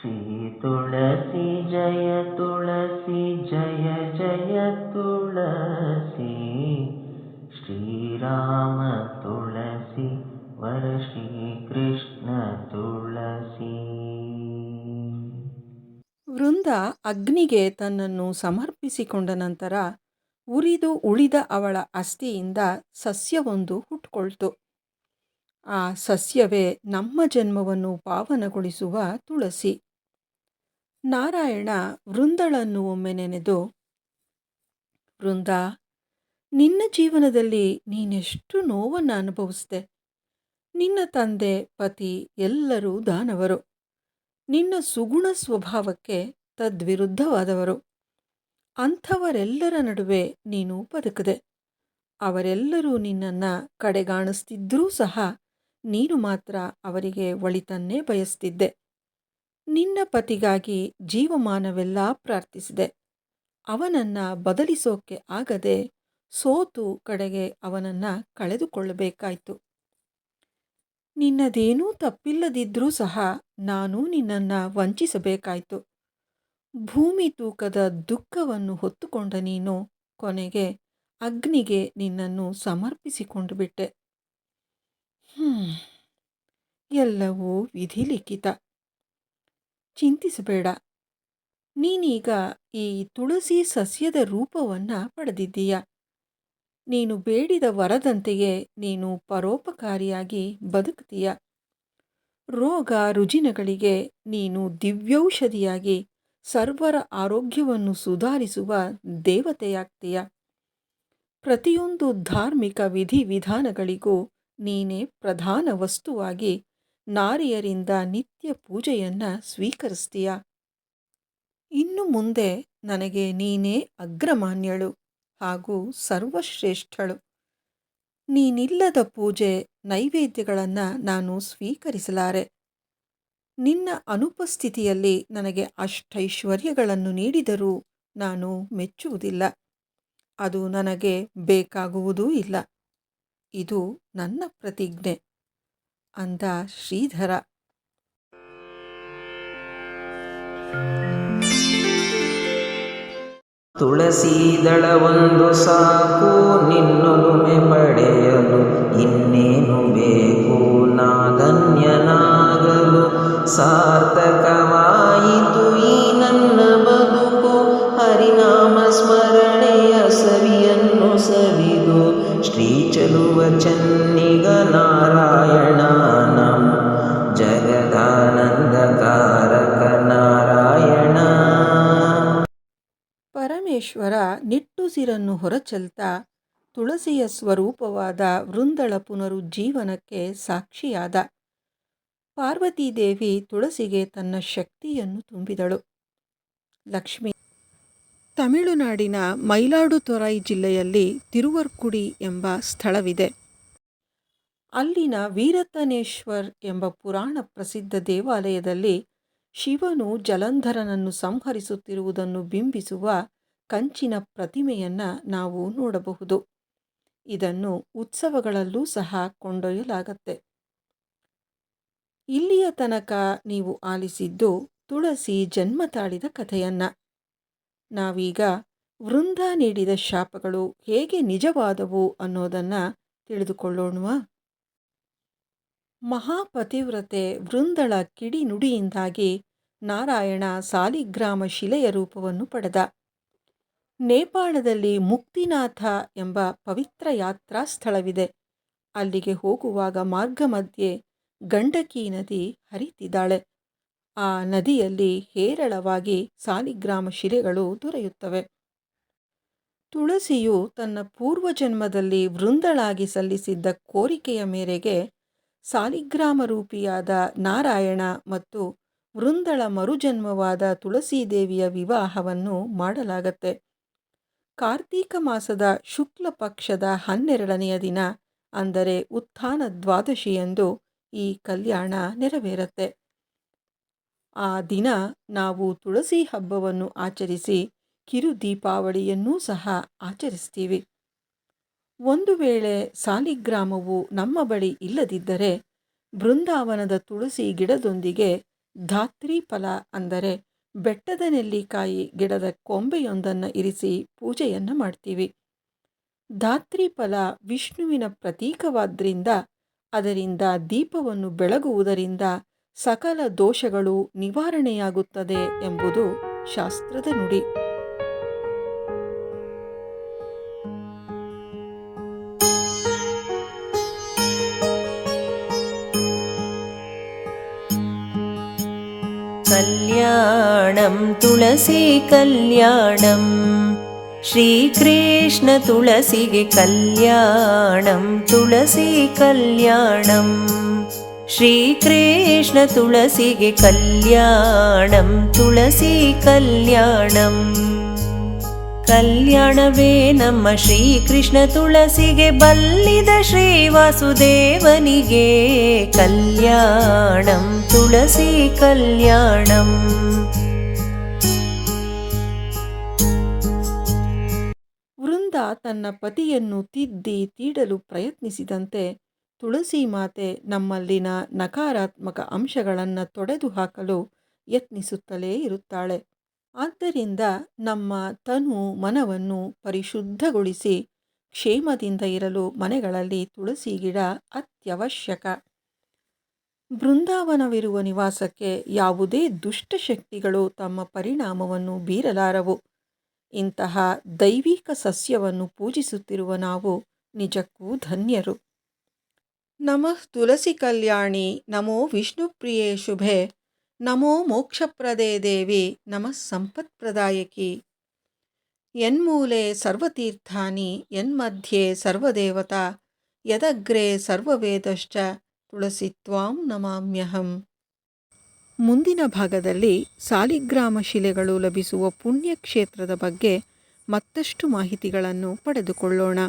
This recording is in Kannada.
श्री तुलसी जय तुलसी जय जय तुलसी श्रीराम तुलसी वर श्रीकृष्ण तुलसी. ವೃಂದ ಅಗ್ನಿಗೆ ತನ್ನನ್ನು ಸಮರ್ಪಿಸಿಕೊಂಡ ನಂತರ ಉರಿದು ಉಳಿದ ಅವಳ ಅಸ್ಥಿಯಿಂದ ಸಸ್ಯವೊಂದು ಹುಟ್ಟುಕೊಳ್ತು. ಆ ಸಸ್ಯವೇ ನಮ್ಮ ಜನ್ಮವನ್ನು ಪಾವನಗೊಳಿಸುವ ತುಳಸಿ. ನಾರಾಯಣ ವೃಂದಳನ್ನು ಒಮ್ಮೆ ನೆನೆದು, ವೃಂದ, ನಿನ್ನ ಜೀವನದಲ್ಲಿ ನೀನೆಷ್ಟು ನೋವನ್ನು ಅನುಭವಿಸಿದೆ. ನಿನ್ನ ತಂದೆ, ಪತಿ ಎಲ್ಲರೂ ದಾನವರು. ನಿನ್ನ ಸುಗುಣ ಸ್ವಭಾವಕ್ಕೆ ತದ್ವಿರುದ್ಧವಾದವರು. ಅಂಥವರೆಲ್ಲರ ನಡುವೆ ನೀನು ಬದುಕದೆ. ಅವರೆಲ್ಲರೂ ನಿನ್ನನ್ನು ಕಡೆಗಾಣಿಸ್ತಿದ್ದರೂ ಸಹ ನೀನು ಮಾತ್ರ ಅವರಿಗೆ ಒಳಿತನ್ನೇ ಬಯಸ್ತಿದ್ದೆ. ನಿನ್ನ ಪತಿಗಾಗಿ ಜೀವಮಾನವೆಲ್ಲ ಪ್ರಾರ್ಥಿಸಿದೆ. ಅವನನ್ನು ಬದಲಿಸೋಕೆ ಆಗದೆ ಸೋತು ಕಡೆಗೆ ಅವನನ್ನು ಕಳೆದುಕೊಳ್ಳಬೇಕಾಯಿತು. ನಿನ್ನದೇನೂ ತಪ್ಪಿಲ್ಲದಿದ್ದರೂ ಸಹ ನಾನು ನಿನ್ನನ್ನು ವಂಚಿಸಬೇಕಾಯಿತು. ಭೂಮಿ ತೂಕದ ದುಃಖವನ್ನು ಹೊತ್ತುಕೊಂಡ ನೀನು ಕೊನೆಗೆ ಅಗ್ನಿಗೆ ನಿನ್ನನ್ನು ಸಮರ್ಪಿಸಿಕೊಂಡು ಬಿಟ್ಟೆ. ಎಲ್ಲವೂ ವಿಧಿಲಿಖಿತ. ಚಿಂತಿಸಬೇಡ. ನೀನೀಗ ಈ ತುಳಸಿ ಸಸ್ಯದ ರೂಪವನ್ನು ಪಡೆದಿದ್ದೀಯ. ನೀನು ಬೇಡಿದ ವರದಂತೆಯೇ ನೀನು ಪರೋಪಕಾರಿಯಾಗಿ ಬದುಕ್ತೀಯ. ರೋಗ ರುಜಿನಗಳಿಗೆ ನೀನು ದಿವ್ಯೌಷಧಿಯಾಗಿ ಸರ್ವರ ಆರೋಗ್ಯವನ್ನು ಸುಧಾರಿಸುವ ದೇವತೆಯಾಗ್ತೀಯ. ಪ್ರತಿಯೊಂದು ಧಾರ್ಮಿಕ ವಿಧಿವಿಧಾನಗಳಿಗೂ ನೀನೇ ಪ್ರಧಾನ ವಸ್ತುವಾಗಿ ನಾರಿಯರಿಂದ ನಿತ್ಯ ಪೂಜೆಯನ್ನು ಸ್ವೀಕರಿಸ್ತೀಯ. ಇನ್ನು ಮುಂದೆ ನನಗೆ ನೀನೇ ಅಗ್ರಮಾನ್ಯಳು ಹಾಗೂ ಸರ್ವಶ್ರೇಷ್ಠಳು. ನೀನಿಲ್ಲದ ಪೂಜೆ ನೈವೇದ್ಯಗಳನ್ನು ನಾನು ಸ್ವೀಕರಿಸಲಾರೆ. ನಿನ್ನ ಅನುಪಸ್ಥಿತಿಯಲ್ಲಿ ನನಗೆ ಅಷ್ಟೈಶ್ವರ್ಯಗಳನ್ನು ನೀಡಿದರೂ ನಾನು ಮೆಚ್ಚುವುದಿಲ್ಲ. ಅದು ನನಗೆ ಬೇಕಾಗುವುದೂ ಇಲ್ಲ. ಇದು ನನ್ನ ಪ್ರತಿಜ್ಞೆ ಅಂದ ಶ್ರೀಧರ. ತುಳಸೀದಳವೊಂದು ಸಾಕು ನಿನ್ನೊಲುಮೆ ಪಡೆಯಲು, ಇನ್ನೇನು ಬೇಕು ನಾ ಧನ್ಯನಾಗಲು. ಸಾರ್ಥಕವಾಯಿತು ಈ ನನ್ನ ಬದುಕು, ಹರಿನಾಮ ಸ್ಮರಣೆಯ ಸವಿಯನ್ನು ಸವಿದು. ಶ್ರೀ ಚಲುವ ಚನ್ನಿಗ ನಾರಾಯಣ ನಮೋ, ಜಗದಾನಂದಕಾರಕ ನಾರಾಯಣ. ಪರಮೇಶ್ವರ ನಿಟ್ಟುಸಿರನ್ನು ಹೊರಚೆಲ್ತಾ ತುಳಸಿಯ ಸ್ವರೂಪವಾದ ವೃಂದಳ ಪುನರುಜ್ಜೀವನಕ್ಕೆ ಸಾಕ್ಷಿಯಾದ. ಪಾರ್ವತೀದೇವಿ ತುಳಸಿಗೆ ತನ್ನ ಶಕ್ತಿಯನ್ನು ತುಂಬಿದಳು. ಲಕ್ಷ್ಮಿ ತಮಿಳುನಾಡಿನ ಮೈಲಾಡುತುರೈ ಜಿಲ್ಲೆಯಲ್ಲಿ ತಿರುವರ್ಕುಡಿ ಎಂಬ ಸ್ಥಳವಿದೆ. ಅಲ್ಲಿನ ವೀರತನೇಶ್ವರ್ ಎಂಬ ಪುರಾಣ ಪ್ರಸಿದ್ಧ ದೇವಾಲಯದಲ್ಲಿ ಶಿವನು ಜಲಂಧರನನ್ನು ಸಂಹರಿಸುತ್ತಿರುವುದನ್ನು ಬಿಂಬಿಸುವ ಕಂಚಿನ ಪ್ರತಿಮೆಯನ್ನು ನಾವು ನೋಡಬಹುದು. ಇದನ್ನು ಉತ್ಸವಗಳಲ್ಲೂ ಸಹ ಕೊಂಡೊಯ್ಯಲಾಗತ್ತೆ. ಇಲ್ಲಿಯ ತನಕ ನೀವು ಆಲಿಸಿದ್ದು ತುಳಸಿ ಜನ್ಮ ತಾಳಿದ ಕಥೆಯನ್ನ. ನಾವೀಗ ವೃಂದ ನೀಡಿದ ಶಾಪಗಳು ಹೇಗೆ ನಿಜವಾದವು ಅನ್ನೋದನ್ನು ತಿಳಿದುಕೊಳ್ಳೋಣವಾ? ಮಹಾಪತಿವ್ರತೆ ವೃಂದಳ ಕಿಡಿನುಡಿಯಿಂದಾಗಿ ನಾರಾಯಣ ಸಾಲಿಗ್ರಾಮ ಶಿಲೆಯ ರೂಪವನ್ನು ಪಡೆದ. ನೇಪಾಳದಲ್ಲಿ ಮುಕ್ತಿನಾಥ ಎಂಬ ಪವಿತ್ರ ಯಾತ್ರಾ ಸ್ಥಳವಿದೆ. ಅಲ್ಲಿಗೆ ಹೋಗುವಾಗ ಮಾರ್ಗ ಮಧ್ಯೆ ಗಂಡಕಿ ನದಿ ಹರಿತಿದ್ದಾಳೆ. ಆ ನದಿಯಲ್ಲಿ ಹೇರಳವಾಗಿ ಸಾಲಿಗ್ರಾಮ ಶಿಲೆಗಳು ದೊರೆಯುತ್ತವೆ. ತುಳಸಿಯು ತನ್ನ ಪೂರ್ವಜನ್ಮದಲ್ಲಿ ವೃಂದಳಾಗಿ ಸಲ್ಲಿಸಿದ್ದ ಕೋರಿಕೆಯ ಮೇರೆಗೆ ಸಾಲಿಗ್ರಾಮ ರೂಪಿಯಾದ ನಾರಾಯಣ ಮತ್ತು ವೃಂದಳ ಮರುಜನ್ಮವಾದ ತುಳಸೀದೇವಿಯ ವಿವಾಹವನ್ನು ಮಾಡಲಾಗತ್ತೆ. ಕಾರ್ತೀಕ ಮಾಸದ ಶುಕ್ಲ ಪಕ್ಷದ 12ನೆಯ ದಿನ, ಅಂದರೆ ಉತ್ಥಾನ ದ್ವಾದಶಿಯಂದು ಈ ಕಲ್ಯಾಣ ನೆರವೇರತ್ತೆ. ಆ ದಿನ ನಾವು ತುಳಸಿ ಹಬ್ಬವನ್ನು ಆಚರಿಸಿ ಕಿರು ದೀಪಾವಳಿಯನ್ನೂ ಸಹ ಆಚರಿಸ್ತೀವಿ. ಒಂದು ವೇಳೆ ಸಾಲಿಗ್ರಾಮವು ನಮ್ಮ ಬಳಿ ಇಲ್ಲದಿದ್ದರೆ ಬೃಂದಾವನದ ತುಳಸಿ ಗಿಡದೊಂದಿಗೆ ಧಾತ್ರಿ ಫಲ ಅಂದರೆ ಬೆಟ್ಟದ ನೆಲ್ಲಿಕಾಯಿ ಗಿಡದ ಕೊಂಬೆಯೊಂದನ್ನು ಇರಿಸಿ ಪೂಜೆಯನ್ನು ಮಾಡ್ತೀವಿ. ಧಾತ್ರಿ ಫಲ ವಿಷ್ಣುವಿನ ಪ್ರತೀಕವಾದ್ರಿಂದ ಅದರಿಂದ ದೀಪವನ್ನು ಬೆಳಗುವುದರಿಂದ ಸಕಲ ದೋಷಗಳು ನಿವಾರಣೆಯಾಗುತ್ತದೆ ಎಂಬುದು ಶಾಸ್ತ್ರದ ನುಡಿ. ಕಲ್ಯಾಣಂ ತುಳಸಿ ಕಲ್ಯಾಣಂ ಶ್ರೀಕೃಷ್ಣ ತುಳಸಿಗೆ ಕಲ್ಯಾಣಂ ತುಳಸಿ ಕಲ್ಯಾಣಂ ಶ್ರೀಕೃಷ್ಣ ತುಳಸಿಗೆ ಕಲ್ಯಾಣಂ ತುಳಸಿ ಕಲ್ಯಾಣಂ ಕಲ್ಯಾಣವೇ ನಮ್ಮ ಶ್ರೀಕೃಷ್ಣ ತುಳಸಿಗೆ ಬಲ್ಲಿದ ಶ್ರೀ ವಾಸುದೇವನಿಗೆ ಕಲ್ಯಾಣಂ ತುಳಸಿ ಕಲ್ಯಾಣಂ. ವೃಂದ ತನ್ನ ಪತಿಯನ್ನು ತಿದ್ದಿ ತೀಡಲು ಪ್ರಯತ್ನಿಸಿದಂತೆ ತುಳಸಿ ಮಾತೆ ನಮ್ಮಲ್ಲಿನ ನಕಾರಾತ್ಮಕ ಅಂಶಗಳನ್ನು ತೊಡೆದು ಹಾಕಲು ಯತ್ನಿಸುತ್ತಲೇ ಇರುತ್ತಾಳೆ. ಆದ್ದರಿಂದ ನಮ್ಮ ತನು ಮನವನ್ನು ಪರಿಶುದ್ಧಗೊಳಿಸಿ ಕ್ಷೇಮದಿಂದ ಇರಲು ಮನೆಗಳಲ್ಲಿ ತುಳಸಿ ಗಿಡ ಅತ್ಯವಶ್ಯಕ. ಬೃಂದಾವನವಿರುವ ನಿವಾಸಕ್ಕೆ ಯಾವುದೇ ದುಷ್ಟಶಕ್ತಿಗಳು ತಮ್ಮ ಪರಿಣಾಮವನ್ನು ಬೀರಲಾರವು. ಇಂತಹ ದೈವಿಕ ಸಸ್ಯವನ್ನು ಪೂಜಿಸುತ್ತಿರುವ ನಾವು ನಿಜಕ್ಕೂ ಧನ್ಯರು. ನಮಃ ತುಳಸಿ ಕಲ್ಯಾಣಿ, ನಮೋ ವಿಷ್ಣುಪ್ರಿಯೇ ಶುಭೆ, ನಮೋ ಮೋಕ್ಷಪ್ರದೇ ದೇವಿ, ನಮಃ ಸಂಪತ್ಪ್ರದಾಯಕಿ. ಯನ್ಮೂಲೆ ಸರ್ವತೀರ್ಥಾನಿ ಯನ್ಮಧ್ಯೆ ಸರ್ವದೇವತಾ ಯದಗ್ರೆ ಸರ್ವವೇದಶ್ಚ ತುಳಸಿ ತ್ವಾಂ ನಮಾಮ್ಯಹಂ. ಮುಂದಿನ ಭಾಗದಲ್ಲಿ ಸಾಲಿಗ್ರಾಮ ಶಿಲೆಗಳು ಲಭಿಸುವ ಪುಣ್ಯಕ್ಷೇತ್ರದ ಬಗ್ಗೆ ಮತ್ತಷ್ಟು ಮಾಹಿತಿಗಳನ್ನು ಪಡೆದುಕೊಳ್ಳೋಣ.